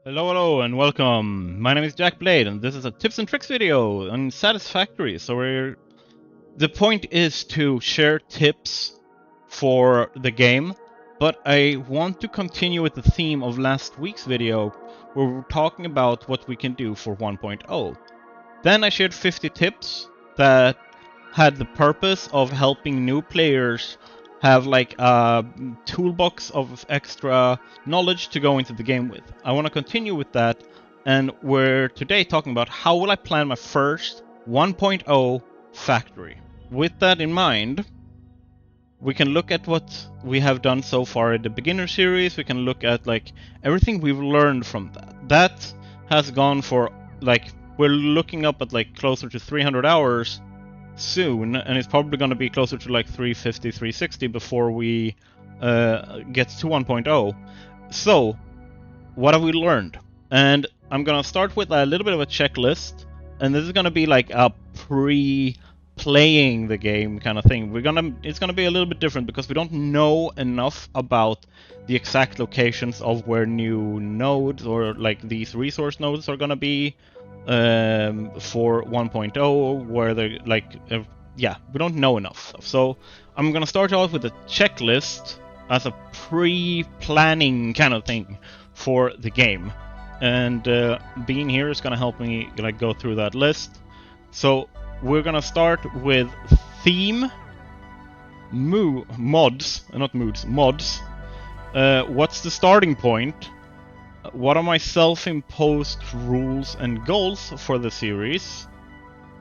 Hello, and welcome. My name is Jack Blade, and this is a tips and tricks video on Satisfactory. The point is to share tips for the game, but I want to continue with the theme of last week's video, where we're talking about what we can do for 1.0. Then I shared 50 tips that had the purpose of helping new players have like a toolbox of extra knowledge to go into the game with. I want to continue with that, and we're today talking about how will I plan my first 1.0 factory. With that in mind, we can look at what we have done so far in the beginner series. We can look at like everything we've learned from that. That has gone for like, we're looking up at like closer to 300 hours soon, and it's probably going to be closer to like 350, 360 before we get to 1.0. So, what have we learned? And I'm going to start with a little bit of a checklist, and this is going to be like a pre-playing the game kind of thing. It's going to be a little bit different because we don't know enough about the exact locations of where new nodes or like these resource nodes are going to be for 1.0, where they're like, yeah, we don't know enough. So I'm gonna start off with a checklist as a pre-planning kind of thing for the game, and being here is gonna help me like go through that list. So we're gonna start with theme, mods, not moods, mods. What's the starting point? What are my self-imposed rules and goals for the series?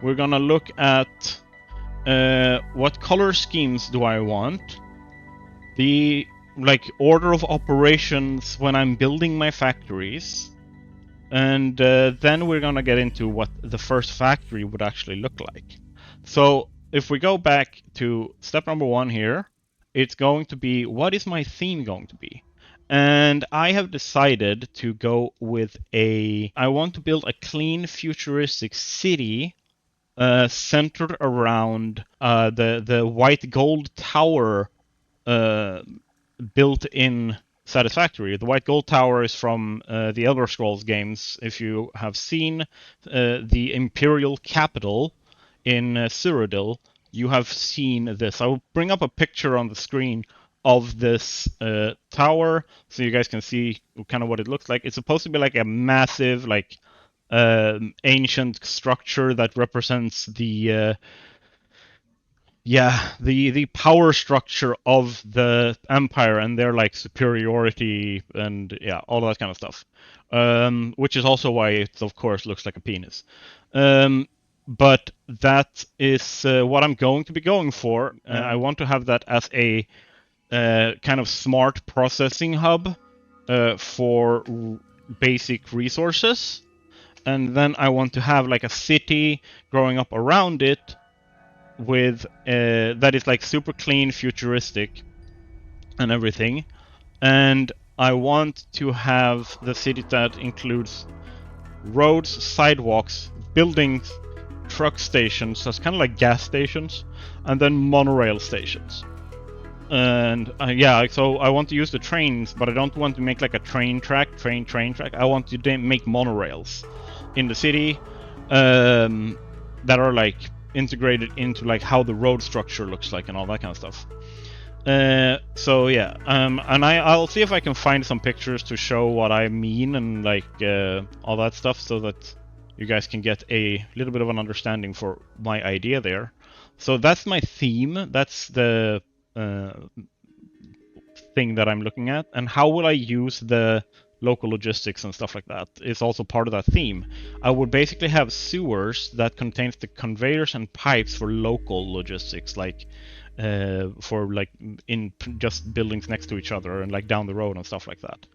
We're gonna look at what color schemes do I want, the like order of operations when I'm building my factories, and then we're gonna get into what the first factory would actually look like. So if we go back to step number 1 here, it's going to be, what is my theme going to be? And I have decided to go with I want to build a clean futuristic city centered around the white gold tower built in Satisfactory. The white gold tower is from the Elder Scrolls games. If you have seen the Imperial capital in Cyrodiil, you have seen this. I will bring up a picture on the screen of this tower so you guys can see kind of what it looks like. It's supposed to be like a massive, like ancient structure that represents the power structure of the empire and their like superiority and all that kind of stuff. Which is also why it of course looks like a penis. But that is what I'm going to be going for. I want to have that as a kind of smart processing hub for basic resources. And then I want to have like a city growing up around it with that is like super clean, futuristic, and everything. And I want to have the city that includes roads, sidewalks, buildings, truck stations, that's kind of like gas stations, and then monorail stations. And so I want to use the trains, but I don't want to make like a train track. I want to make monorails in the city that are like integrated into like how the road structure looks like and all that kind of stuff. And I'll see if I can find some pictures to show what I mean and like all that stuff, so that you guys can get a little bit of an understanding for my idea there. So that's my theme. That's the thing that I'm looking at. And how will I use the local logistics and stuff like that is also part of that theme. I would basically have sewers that contains the conveyors and pipes for local logistics, like for like in just buildings next to each other and like down the road and stuff like that.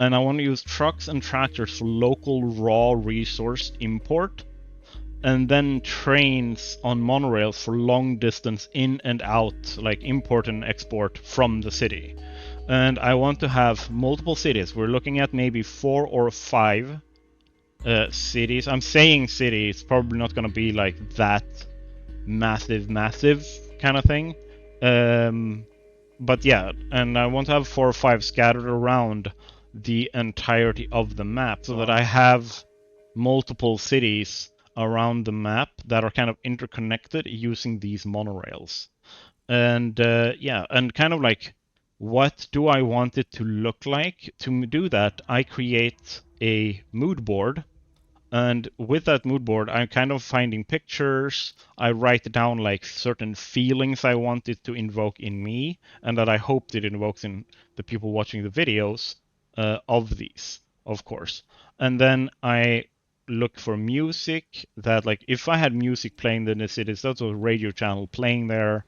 And I want to use trucks and tractors for local raw resource import, and then trains on monorails for long distance in and out, like import and export from the city. And I want to have multiple cities. We're looking at maybe 4 or 5 cities. I'm saying city, it's probably not going to be like that massive kind of thing. But yeah, and I want to have 4 or 5 scattered around the entirety of the map, so that I have multiple cities around the map that are kind of interconnected using these monorails. And yeah, and kind of like, what do I want it to look like? To do that, I create a mood board. And with that mood board, I'm kind of finding pictures. I write down like certain feelings I want it to invoke in me, and that I hope it invokes in the people watching the videos of these, of course. And then I look for music that, like, if I had music playing, then it's a radio channel playing there,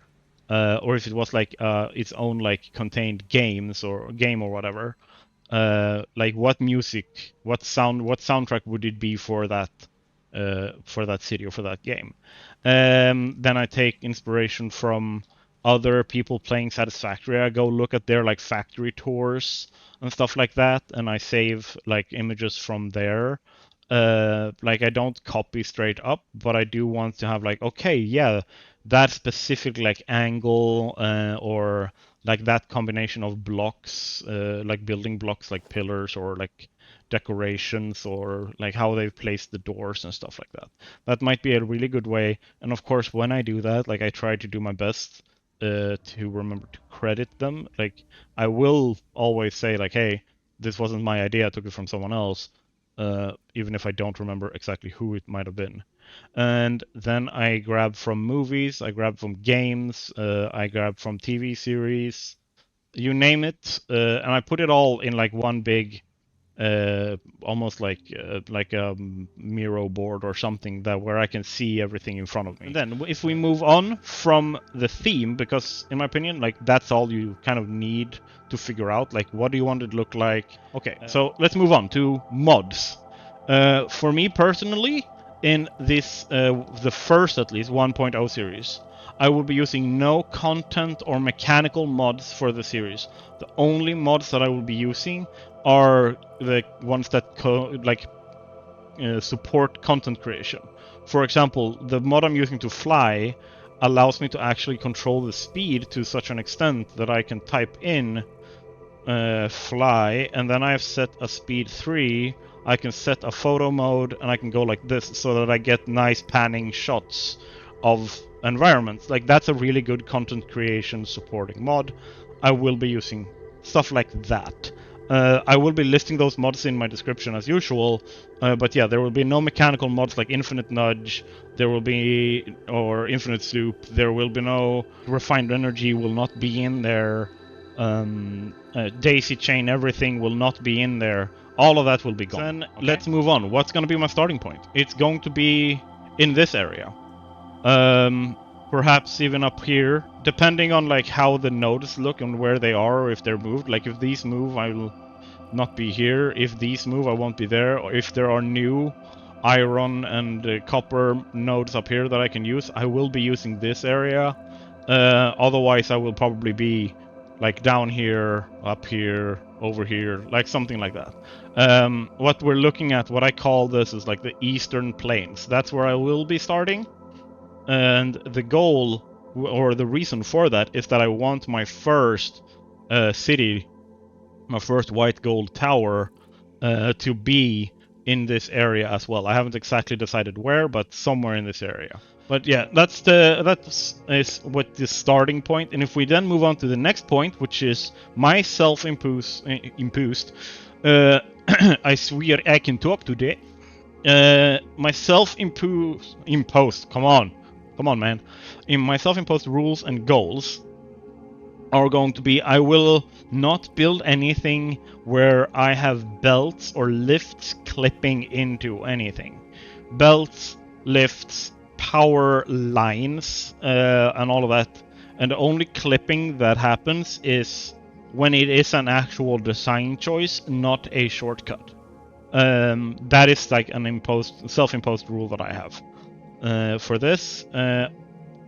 or if it was like its own like contained games or game or whatever. Like what music, what soundtrack would it be for that city or for that game? Then I take inspiration from other people playing Satisfactory. I go look at their like factory tours and stuff like that, and I save like images from there. Like I don't copy straight up, but I do want to have like, okay, yeah, that specific like angle or like that combination of blocks, like building blocks, like pillars or like decorations or like how they've placed the doors and stuff like that. That might be a really good way. And of course, when I do that, like I try to do my best to remember to credit them. Like I will always say like, hey, this wasn't my idea. I took it from someone else, even if I don't remember exactly who it might have been. And then I grab from movies, I grab from games, I grab from TV series, you name it, and I put it all in like one big, almost like a Miro board or something that where I can see everything in front of me. And then if we move on from the theme, because in my opinion, like that's all you kind of need to figure out, like what do you want it to look like? Okay, so let's move on to mods. For me personally, in this the first at least 1.0 series, I will be using no content or mechanical mods for the series. The only mods that I will be using are the ones that support content creation. For example, the mod I'm using to fly allows me to actually control the speed to such an extent that I can type in fly, and then I have set a speed 3. I can set a photo mode, and I can go like this so that I get nice panning shots of environments. Like that's a really good content creation supporting mod. I will be using stuff like that. I will be listing those mods in my description as usual, but yeah, there will be no mechanical mods like Infinite Nudge, there will be, or Infinite Zoop, there will be no Refined Energy will not be in there, Daisy Chain, everything will not be in there, all of that will be gone. Then let's move on. What's going to be my starting point? It's going to be in this area. Perhaps even up here, depending on like how the nodes look and where they are, or if they're moved. Like if these move, I will not be here. If these move, I won't be there. Or if there are new iron and copper nodes up here that I can use, I will be using this area. Otherwise, I will probably be like down here, up here, over here, like something like that. What we're looking at, what I call this is like the Eastern Plains. That's where I will be starting. And the goal, or the reason for that, is that I want my first city, my first white gold tower, to be in this area as well. I haven't exactly decided where, but somewhere in this area. But yeah, that is what the starting point. And if we then move on to the next point, which is my self-imposed, I swear I can talk today. My self-imposed, come on, man. In my self-imposed rules and goals are going to be, I will not build anything where I have belts or lifts clipping into anything. Belts, lifts, power lines, and all of that. And the only clipping that happens is when it is an actual design choice, not a shortcut. That is like an self-imposed rule that I have for this.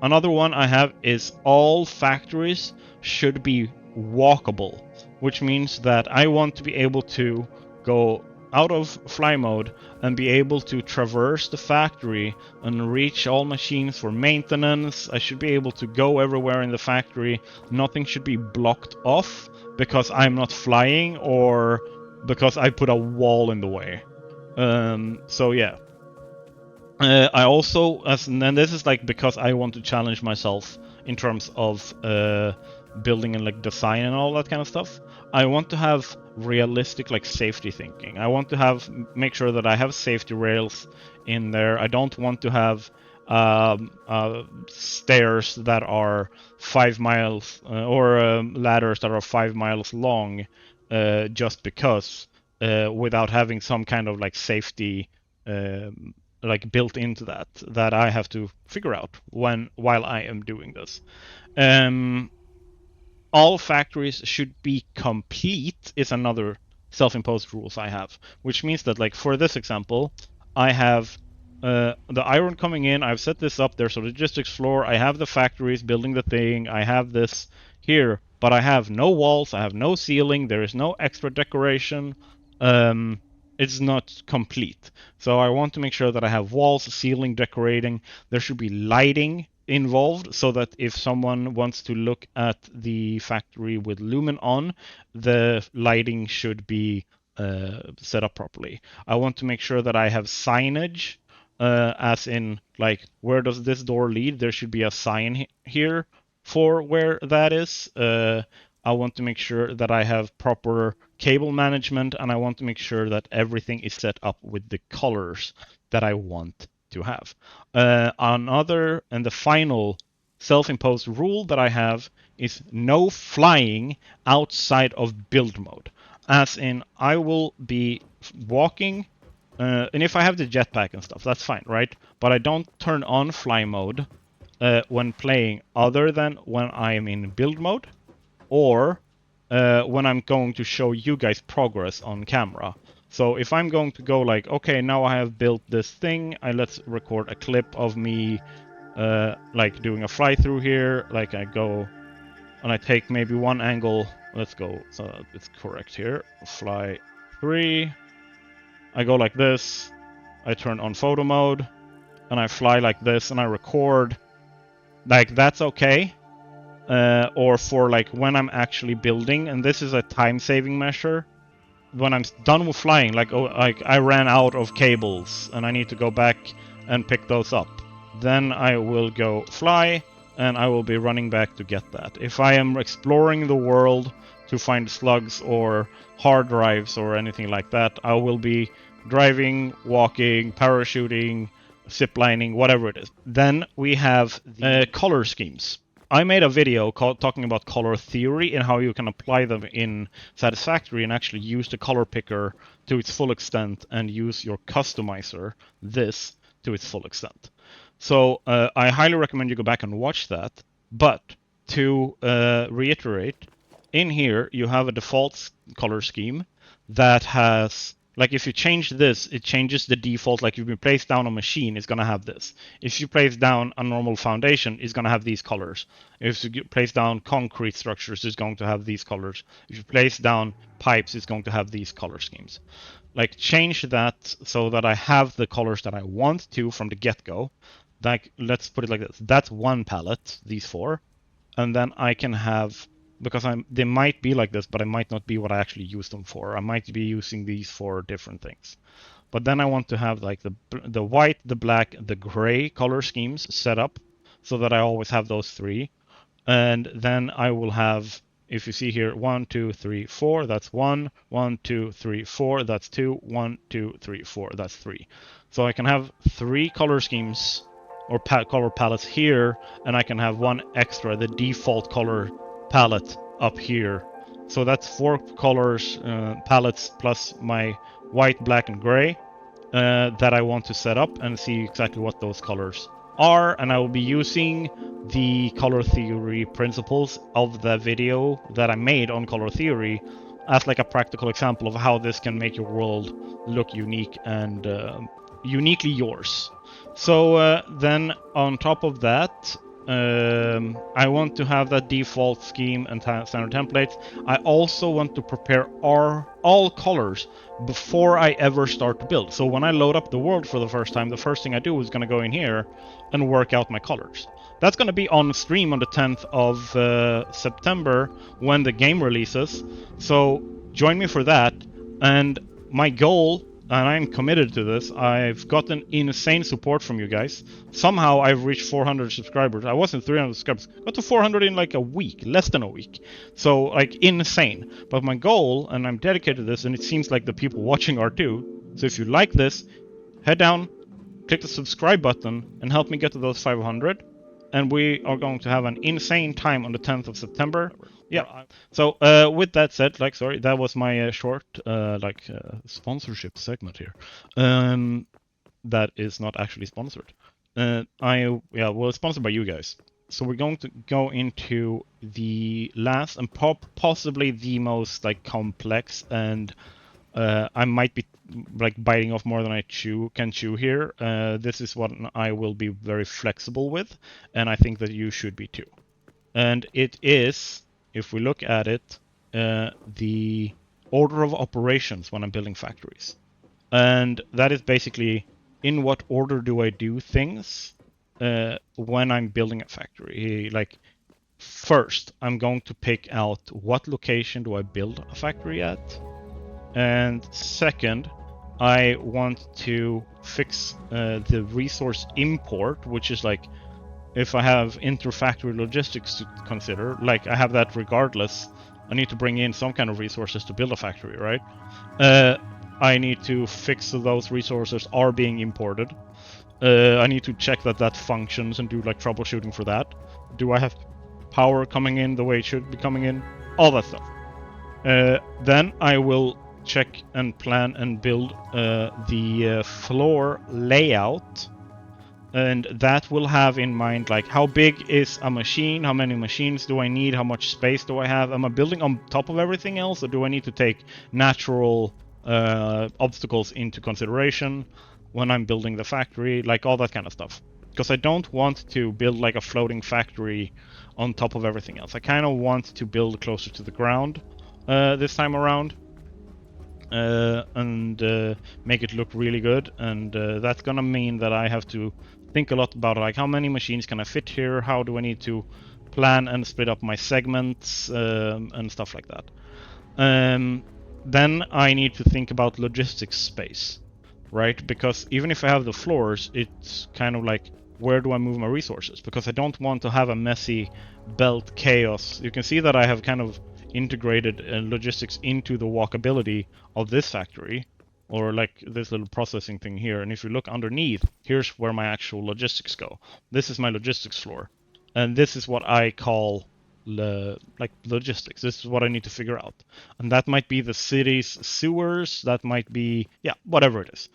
Another one I have is all factories should be walkable, which means that I want to be able to go out of fly mode and be able to traverse the factory and reach all machines for maintenance. I should be able to go everywhere in the factory. Nothing should be blocked off because I'm not flying or because I put a wall in the way. So yeah. I also, and this is like because I want to challenge myself in terms of building and like design and all that kind of stuff. I want to have realistic like safety thinking. I want to make sure that I have safety rails in there. I don't want to have stairs that are 5 miles or ladders that are 5 miles long just because without having some kind of like safety like built into that I have to figure out while I am doing this. All factories should be complete is another self-imposed rules I have, which means that like for this example, I have the iron coming in. I've set this up. There's a logistics floor. I have the factories building the thing. I have this here, but I have no walls. I have no ceiling. There is no extra decoration. It's not complete. So I want to make sure that I have walls, ceiling, decorating. There should be lighting involved so that if someone wants to look at the factory with lumen on, the lighting should be set up properly. I want to make sure that I have signage, as in like where does this door lead? There should be a sign here for where that is. I want to make sure that I have proper cable management, and I want to make sure that everything is set up with the colors that I want to have. Another and the final self-imposed rule that I have is no flying outside of build mode. As in, I will be walking, and if I have the jetpack and stuff, that's fine, right? But I don't turn on fly mode when playing other than when I am in build mode or when I'm going to show you guys progress on camera. So if I'm going to go like, okay, now I have built this thing, let's record a clip of me like doing a fly through here. Like I go and I take maybe one angle. Let's go, so it's correct here. Fly 3. I go like this. I turn on photo mode and I fly like this and I record. Like that's okay. Or for like when I'm actually building, and this is a time-saving measure. When I'm done with flying, like I ran out of cables and I need to go back and pick those up, then I will go fly and I will be running back to get that. If I am exploring the world to find slugs or hard drives or anything like that, I will be driving, walking, parachuting, ziplining, whatever it is. Then we have the color schemes. I made a video talking about color theory and how you can apply them in Satisfactory and actually use the color picker to its full extent and use your customizer, this, to its full extent. So I highly recommend you go back and watch that. But to reiterate, in here you have a default color scheme that has, like if you change this, it changes the default. Like if you place down a machine, it's going to have this. If you place down a normal foundation, it's going to have these colors. If you place down concrete structures, it's going to have these colors. If you place down pipes, it's going to have these color schemes. Like change that so that I have the colors that I want to from the get-go. Like let's put it like this. That's one palette, these 4. And then I can have, because they might be like this, but it might not be what I actually use them for. I might be using these for different things. But then I want to have like the white, the black, the gray color schemes set up so that I always have those 3. And then I will have, if you see here, 1, 2, 3, 4, that's 1, 1, 2, 3, 4, that's 2, 1, 2, 3, 4, that's 3. So I can have 3 color schemes or color palettes here, and I can have 1 extra, the default color palette up here. So that's 4 colors palettes plus my white, black, and gray that I want to set up and see exactly what those colors are. And I will be using the color theory principles of the video that I made on color theory as like a practical example of how this can make your world look unique and uniquely yours. So then on top of that, I want to have that default scheme and standard templates. I also want to prepare all colors before I ever start to build. So when I load up the world for the first time, the first thing I do is going to go in here and work out my colors. That's going to be on stream on the 10th of September when the game releases. So join me for that. And my goal, and I'm committed to this, I've gotten insane support from you guys. Somehow I've reached 400 subscribers. I wasn't 300 subscribers. Got to 400 in like a week, less than a week. So like insane. But my goal, and I'm dedicated to this, and it seems like the people watching are too. So if you like this, head down, click the subscribe button, and help me get to those 500. And we are going to have an insane time on the 10th of September. Yeah. So with that said, like, sorry, that was my short sponsorship segment here. That is not actually sponsored. Well, it's sponsored by you guys. So we're going to go into the last and possibly the most like complex, and I might be like biting off more than I can chew here. This is what I will be very flexible with, and I think that you should be too. And it is, if we look at it, the order of operations when I'm building factories. And that is basically in what order do I do things when I'm building a factory. Like, first, I'm going to pick out what location do I build a factory at. And second, I want to fix the resource import, which is like if I have inter-factory logistics to consider, like I have that regardless, I need to bring in some kind of resources to build a factory, right? I need to fix so those resources are being imported. I need to check that that functions and do like troubleshooting for that. Do I have power coming in the way it should be coming in? All that stuff. Then I will check and plan and build the floor layout, and that will have in mind like how big is a machine, how many machines do I need, how much space do I have, am I building on top of everything else, or do I need to take natural obstacles into consideration when I'm building the factory, like all that kind of stuff. Because I don't want to build like a floating factory on top of everything else. I kind of want to build closer to the ground this time around. And make it look really good, and that's gonna mean that I have to think a lot about like how many machines can I fit here, how do I need to plan and split up my segments and stuff like that. Then I need to think about logistics space, right? Because even if I have the floors, it's kind of like where do I move my resources, because I don't want to have a messy belt chaos. You can see that I have kind of integrated logistics into the walkability of this factory, or like this little processing thing here. And if you look underneath, here's where my actual logistics go. This is my logistics floor, and this is what I call like logistics. This is what I need to figure out, and that might be the city's sewers. That might be whatever it is.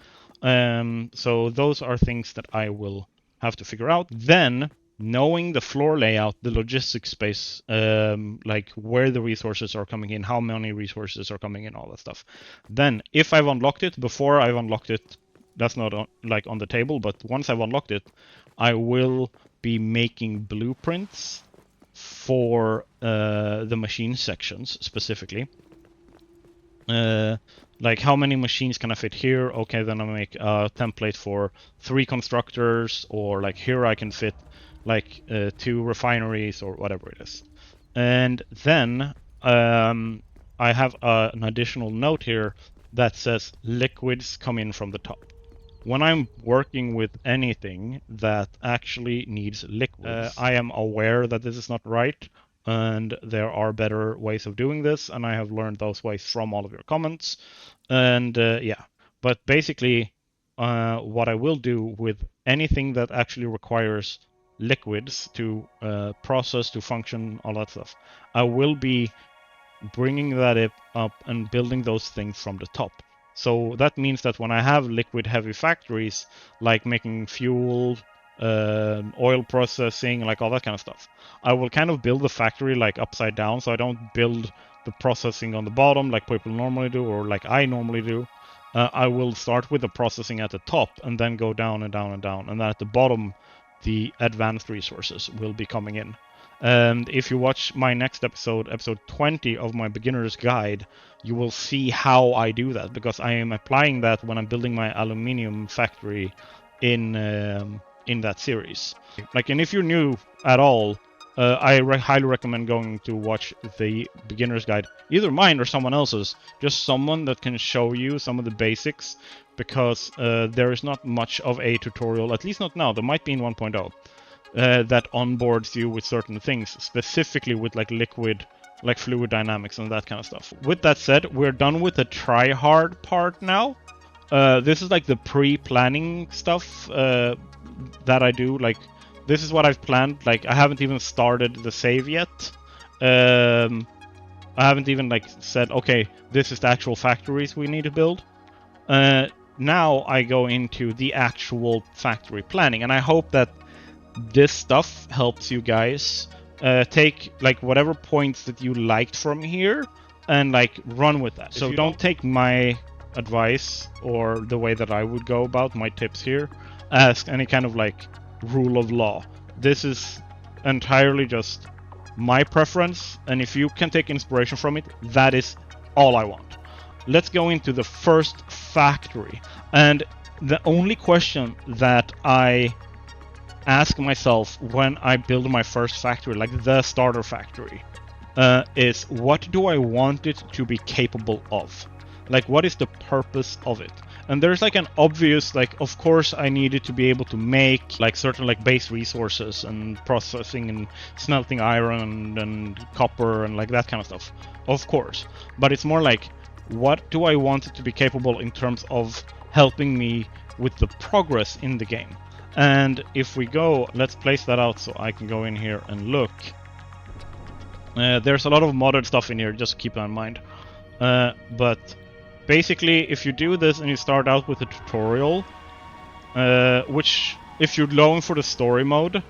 So those are things that I will have to figure out. Then knowing the floor layout, the logistics space, like where the resources are coming in, how many resources are coming in, all that stuff. Then, if I've unlocked it, before I've unlocked it, that's not on the table, but once I've unlocked it, I will be making blueprints for the machine sections specifically. Like how many machines can I fit here? Okay, then I'll make a template for 3 constructors, or like here I can fit like 2 refineries or whatever it is. And then I have an additional note here that says liquids come in from the top. When I'm working with anything that actually needs liquids, I am aware that this is not right, and there are better ways of doing this, and I have learned those ways from all of your comments. And but basically, what I will do with anything that actually requires liquids to process, to function, all that stuff, I will be bringing that up and building those things from the top. So that means that when I have liquid heavy factories, like making fuel, oil processing, like all that kind of stuff, I will kind of build the factory like upside down, so I don't build the processing on the bottom like people normally do, or like I normally do. I will start with the processing at the top and then go down and down and down, and then at the bottom the advanced resources will be coming in. And if you watch my next episode, episode 20 of my beginner's guide, you will see how I do that, because I am applying that when I'm building my aluminium factory in that series. Like, and if you're new at all, highly recommend going to watch the beginner's guide, either mine or someone else's, just someone that can show you some of the basics, because there is not much of a tutorial, at least not now. There might be in 1.0, that onboards you with certain things, specifically with like liquid, like fluid dynamics and that kind of stuff. With that said, we're done with the try-hard part now. This is like the pre-planning stuff that I do. Like, this is what I've planned. Like, I haven't even started the save yet. I haven't even like said, okay, this is the actual factories we need to build. Now I go into the actual factory planning, and I hope that this stuff helps you guys take like whatever points that you liked from here and like run with that. So don't take my advice or the way that I would go about my tips here as any kind of like rule of law. This is entirely just my preference, and if you can take inspiration from it, that is all I want. Let's go into the first factory, and the only question that I ask myself when I build my first factory, like the starter factory, is what do I want it to be capable of? Like, what is the purpose of it? And there's like an obvious, like, of course I need it to be able to make like certain like base resources and processing and smelting iron and copper and like that kind of stuff, of course. But it's more like, what do I want it to be capable in terms of helping me with the progress in the game? And if we go, let's place that out so I can go in here and look. There's a lot of modded stuff in here, just keep that in mind. But basically, if you do this and you start out with a tutorial, which, if you're going for the story mode,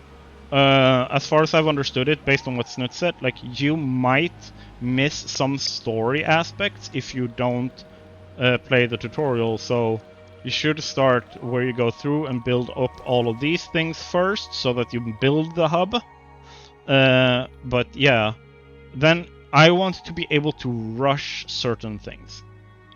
as far as I've understood it, based on what Snut said, like, you might miss some story aspects if you don't play the tutorial. So you should start where you go through and build up all of these things first, so that you build the hub. But yeah, then I want to be able to rush certain things.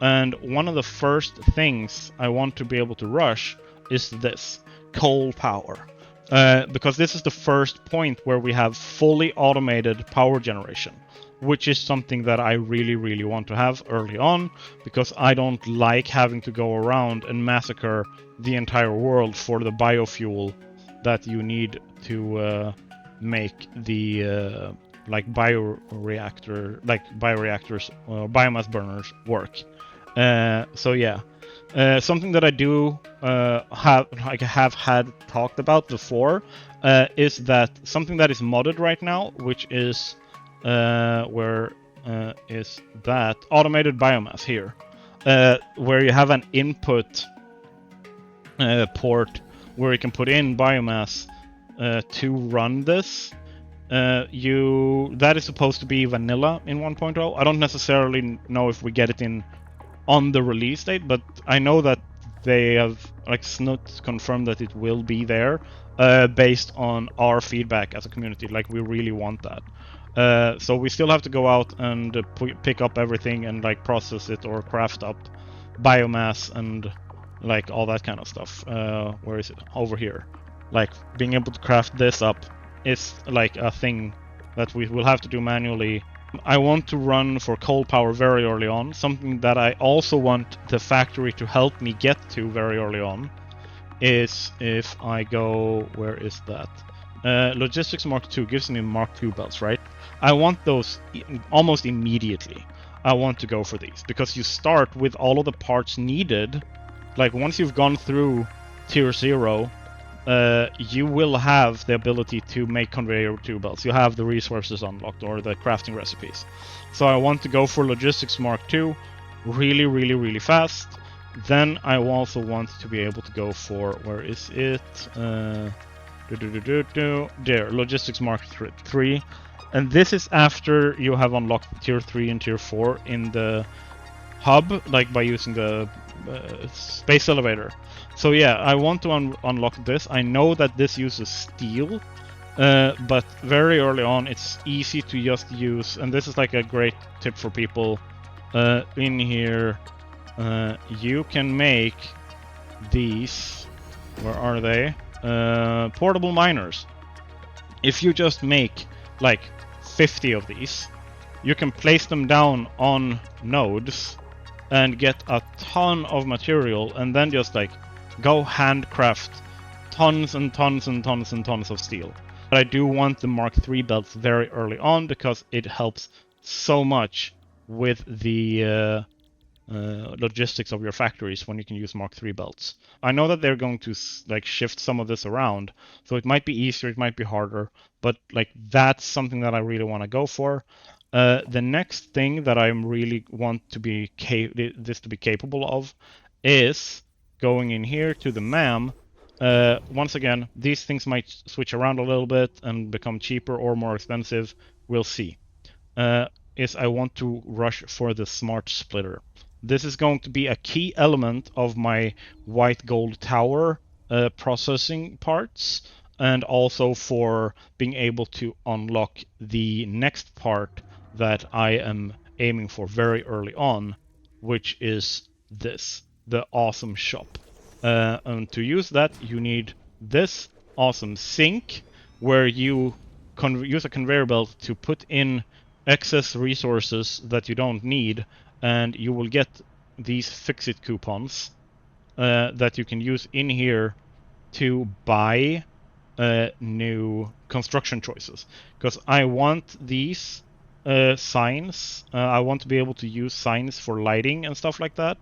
And one of the first things I want to be able to rush is this, coal power. Because this is the first point where we have fully automated power generation, which is something that I really, really want to have early on, because I don't like having to go around and massacre the entire world for the biofuel that you need to make the like bioreactors, biomass burners work. So yeah, something that I do have had talked about before is that something that is modded right now, which is where is that automated biomass here, where you have an input port where you can put in biomass to run this. That is supposed to be vanilla in 1.0. I don't necessarily know if we get it in on the release date, but I know that they have, like, Snut confirmed that it will be there, based on our feedback as a community. Like, we really want that. So we still have to go out and pick up everything and like process it or craft up biomass and like all that kind of stuff. Where is it? Over here. Like, being able to craft this up is like a thing that we will have to do manually. I want to run for coal power very early on. Something that I also want the factory to help me get to very early on is if I go, where is that? Logistics Mark II gives me Mark II belts, right? I want those almost immediately. I want to go for these because you start with all of the parts needed. Like, once you've gone through tier 0, you will have the ability to make conveyor 2 belts. You have the resources unlocked or the crafting recipes. So I want to go for Logistics Mark II really, really, really fast. Then I also want to be able to go for, where is it? There, Logistics Mark III. And this is after you have unlocked tier 3 and tier 4 in the hub, like by using the space elevator. So yeah, I want to unlock this. I know that this uses steel, but very early on it's easy to just use, and this is like a great tip for people in here. You can make these, where are they? Portable miners. If you just make like 50 of these. You can place them down on nodes and get a ton of material, and then just like go handcraft tons and tons and tons and tons of steel. But I do want the Mark III belts very early on because it helps so much with the logistics of your factories when you can use Mark III belts. I know that they're going to like shift some of this around, so it might be easier, it might be harder, but like that's something that I really want to go for. The next thing that I really want to be this to be capable of is going in here to the MAM. Once again, these things might switch around a little bit and become cheaper or more expensive. We'll see. Is I want to rush for the smart splitter. This is going to be a key element of my white gold tower processing parts, and also for being able to unlock the next part that I am aiming for very early on, which is this, the awesome shop. And to use that, you need this awesome sink, where you use a conveyor belt to put in excess resources that you don't need, and you will get these Fix-It coupons that you can use in here to buy new construction choices. Because I want these signs. I want to be able to use signs for lighting and stuff like that.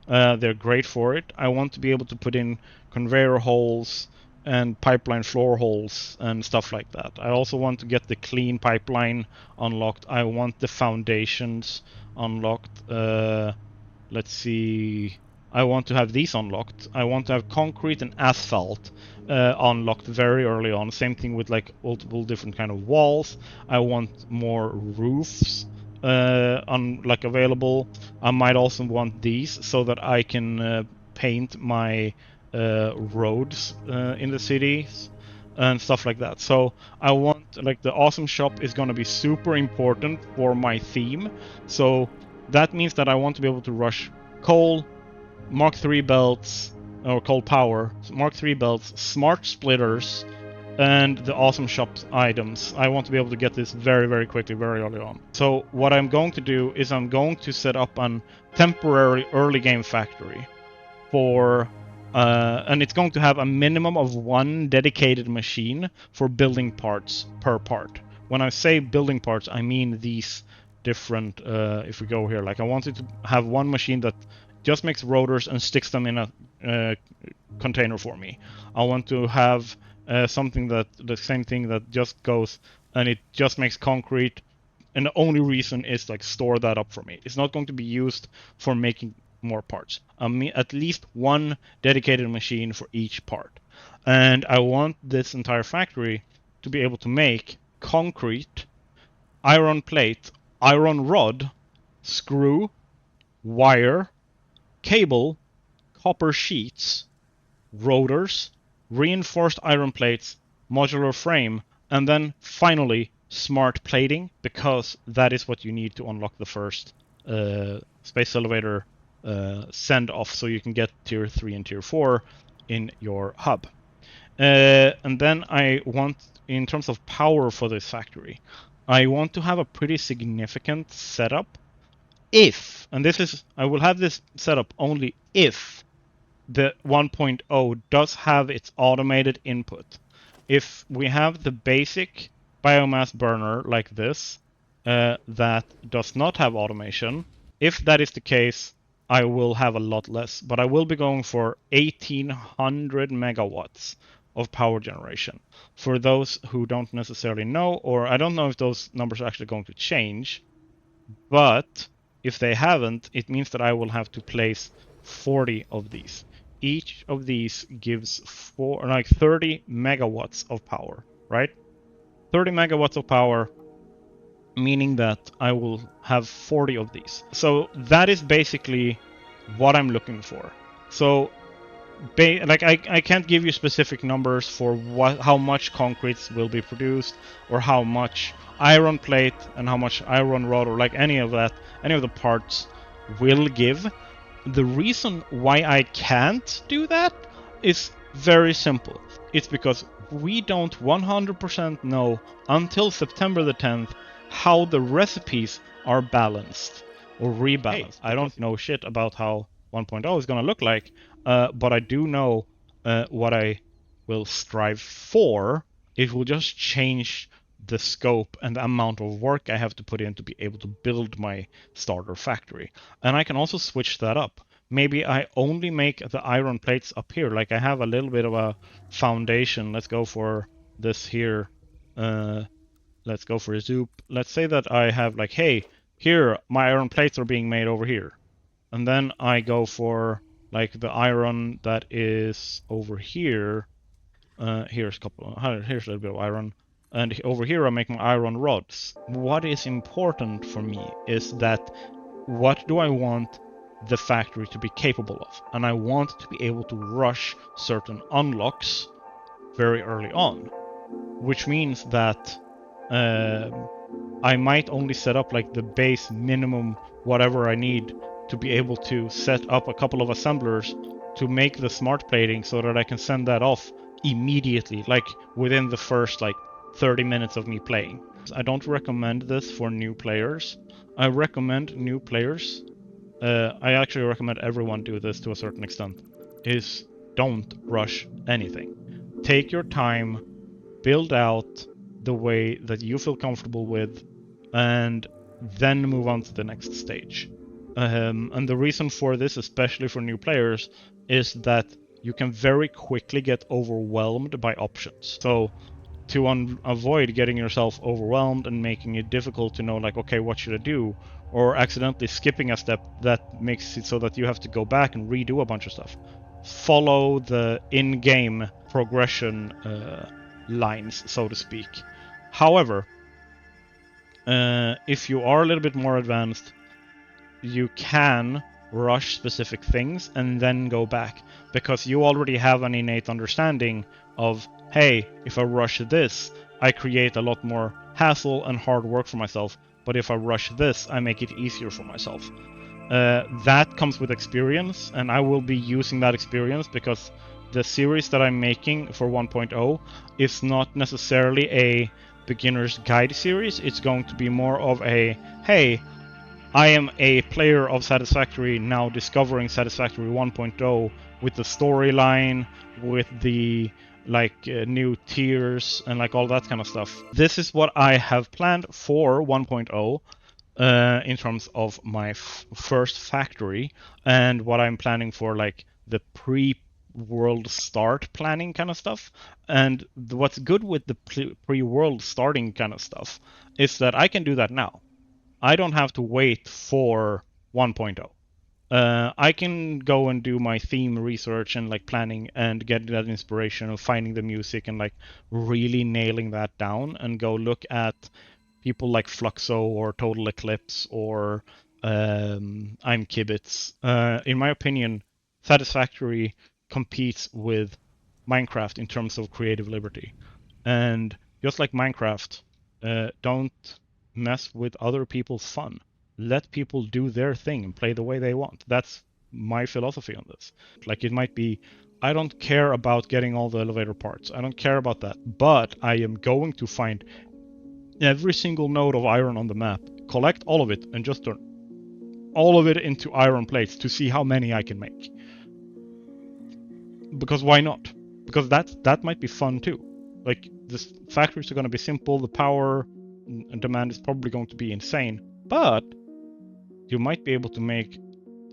They're great for it. I want to be able to put in conveyor holes and pipeline floor holes and stuff like that. I also want to get the clean pipeline unlocked. I want the foundations unlocked. Let's see. I want to have these unlocked. I want to have concrete and asphalt unlocked very early on. Same thing with like multiple different kind of walls. I want more roofs like available. I might also want these so that I can paint my roads in the cities and stuff like that. So I want, like, the awesome shop is going to be super important for my theme. So that means that I want to be able to rush coal, Mark III belts, or coal power, Mark III belts, smart splitters, and the awesome shop items. I want to be able to get this very, very quickly, very early on. So what I'm going to do is I'm going to set up a temporary early game factory for, and it's going to have a minimum of one dedicated machine for building parts per part. When I say building parts, I mean these different, if we go here, like I wanted to have one machine that just makes rotors and sticks them in a container for me. I want to have something that, the same thing that just goes and it just makes concrete, and the only reason is like store that up for me. It's not going to be used for making more parts. I mean, at least one dedicated machine for each part. And I want this entire factory to be able to make concrete, iron plate, iron rod, screw, wire, cable, copper sheets, rotors, reinforced iron plates, modular frame, and then finally smart plating, because that is what you need to unlock the first space elevator send off, so you can get tier 3 and tier 4 in your hub. And then I want, in terms of power for this factory, I want to have a pretty significant setup if, and this is, I will have this setup only if the 1.0 does have its automated input. If we have the basic biomass burner like this, that does not have automation, if that is the case, I will have a lot less, but I will be going for 1800 megawatts of power generation. For those who don't necessarily know, or I don't know if those numbers are actually going to change, but if they haven't, it means that I will have to place 40 of these. Each of these gives 30 megawatts of power, right? 30 megawatts of power, meaning that I will have 40 of these. So that is basically what I'm looking for. So like I can't give you specific numbers for how much concrete will be produced, or how much iron plate and how much iron rod, or like any of that, any of the parts will give. The reason why I can't do that is very simple. It's because we don't 100% know until September the 10th how the recipes are balanced or rebalanced. I don't know shit about how 1.0 is going to look like, but I do know what I will strive for. It will just change the scope and the amount of work I have to put in to be able to build my starter factory. And I can also switch that up. Maybe I only make the iron plates up here. Like I have a little bit of a foundation. Let's go for this here. Let's go for a Zoop. Let's say that I have like, hey, here, my iron plates are being made over here. And then I go for like the iron that is over here. Here's a little bit of iron. And over here I make my iron rods. What is important for me is that what do I want the factory to be capable of? And I want to be able to rush certain unlocks very early on, which means that I might only set up like the base minimum whatever I need to be able to set up a couple of assemblers to make the smart plating so that I can send that off immediately, like within the first like 30 minutes of me playing. I don't recommend this for new players. I recommend new players. I actually recommend everyone do this to a certain extent. Is don't rush anything. Take your time, build out the way that you feel comfortable with, and then move on to the next stage. And the reason for this, especially for new players, is that you can very quickly get overwhelmed by options. So to avoid getting yourself overwhelmed and making it difficult to know like, okay, what should I do? Or accidentally skipping a step that makes it so that you have to go back and redo a bunch of stuff. Follow the in-game progression lines, so to speak. However, if you are a little bit more advanced, you can rush specific things and then go back, because you already have an innate understanding of, hey, if I rush this, I create a lot more hassle and hard work for myself, but if I rush this, I make it easier for myself. That comes with experience, and I will be using that experience because the series that I'm making for 1.0 is not necessarily a beginner's guide series. It's going to be more of a, hey, I am a player of Satisfactory now discovering Satisfactory 1.0 with the storyline, with the new tiers and like all that kind of stuff. This is what I have planned for 1.0 in terms of my first factory, and what I'm planning for like the pre-world start planning kind of stuff. And what's good with the pre-world starting kind of stuff is that I can do that now. I don't have to wait for 1.0. I can go and do my theme research and like planning and get that inspiration of finding the music and like really nailing that down, and go look at people like Fluxo or Total Eclipse or I'm Kibitz. In my opinion, Satisfactory competes with Minecraft in terms of creative liberty. And just like Minecraft, don't mess with other people's fun. Let people do their thing and play the way they want. That's my philosophy on this. Like, it might be, I don't care about getting all the elevator parts. I don't care about that. But I am going to find every single node of iron on the map, collect all of it, and just turn all of it into iron plates to see how many I can make. Because why not? Because that might be fun too. Like, the factories are going to be simple, the power and demand is probably going to be insane, but you might be able to make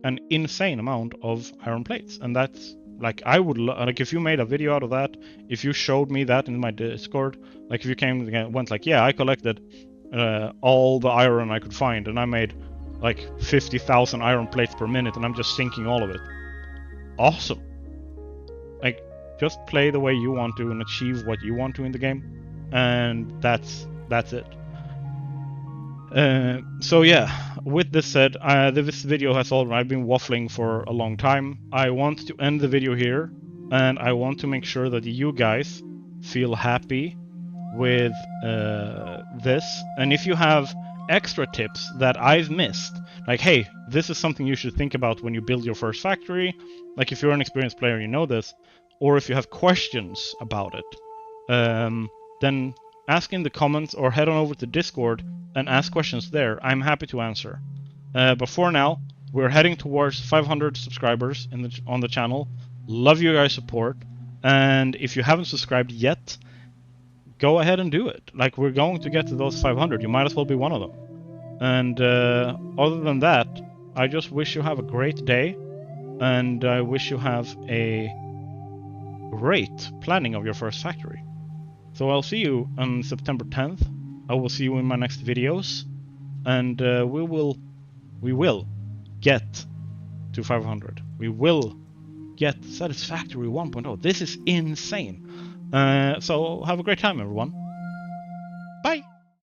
an insane amount of iron plates. And that's like, I would like if you made a video out of that, if you showed me that in my Discord, like if you came and went like, yeah, I collected all the iron I could find and I made like 50,000 iron plates per minute and I'm just sinking all of it. Awesome. Like, just play the way you want to and achieve what you want to in the game, and that's it. So yeah, with this said, this video has already, I've been waffling for a long time. I want to end the video here, and I want to make sure that you guys feel happy with this. And if you have extra tips that I've missed, like, hey, this is something you should think about when you build your first factory, like if you're an experienced player, you know this, or if you have questions about it, then ask in the comments or head on over to Discord and ask questions there. I'm happy to answer. But for now, we're heading towards 500 subscribers on the channel. Love you guys' support. And if you haven't subscribed yet, go ahead and do it. Like, we're going to get to those 500. You might as well be one of them. And other than that, I just wish you have a great day. And I wish you have a great planning of your first factory. So I'll see you on September 10th. I will see you in my next videos. And we will get to 500. We will get Satisfactory 1.0. This is insane. So have a great time, everyone.